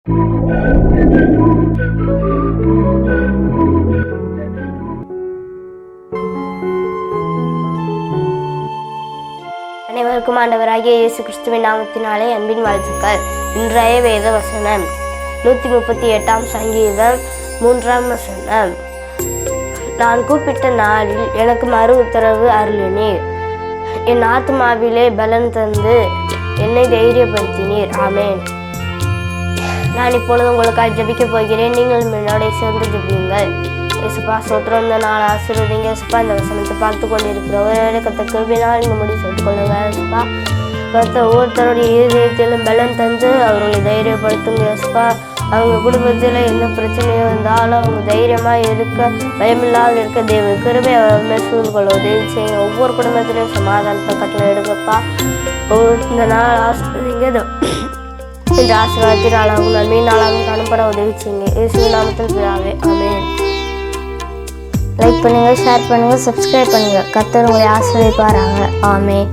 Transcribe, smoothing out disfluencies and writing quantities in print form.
அனைவருக்கும் ஆண்டவராகிய இயேசு கிறிஸ்துவின் நாமத்தினாலே அன்பின் வாழ்த்துக்கள். இன்றைய வேத வசனம் 138 சங்கீதம் 3 நான் கூப்பிட்ட நாளில் எனக்கு மறு உத்தரவு அருளினீர். என் ஆத்மாவிலே பலன் தந்து என்னை தைரியப்படுத்தினீர். ஆமேன். நான் இப்பொழுது உங்களுக்காக ஜெபிக்க போகிறேன். நீங்கள் என்னோட சேர்ந்து ஜெபியுங்கள். இயேசுப்பா சோத்திரம், இந்த நாள் ஆசீர்வதிங்க. இயேசுப்பா இந்த வசனத்தை பார்த்து கொண்டு இருக்கிற ஒரே கத்த கிருபையினால் நீங்கள் முடிவு சொல்லிக் கொள்ளுங்க. இயேசுப்பா கத்த ஒவ்வொருத்தருடைய இருதயத்திலும் பலன் தந்து அவர்களை தைரியப்படுத்துங்க. இயேசுப்பா அவங்க குடும்பத்தில் எந்த பிரச்சனையும் இருந்தாலும் அவங்க தைரியமாக இருக்க, பயமில்லாத இருக்க தேவ கிருபை அவருமே சூழ்கொள்ள உதவி செய்யுங்க. ஒவ்வொரு குடும்பத்திலையும் சமாதானத்தை கட்டளை எடுக்கப்பா. இந்த நாள் ஆசீர்வதிங்க. இந்த ஆசீர்வாதத்தினாலாகவும் நன்மையின் நாளாகவும் காணப்பட உதவி செய்யுங்க. இயேசுவின் நாமத்தில் பிதாவே, ஆமென். லைக் பண்ணுங்கள், ஷேர் பண்ணுங்கள், சப்ஸ்கிரைப் பண்ணுங்கள். கர்த்தர் உங்களை ஆசீர்வதிப்பாராக. ஆமென்.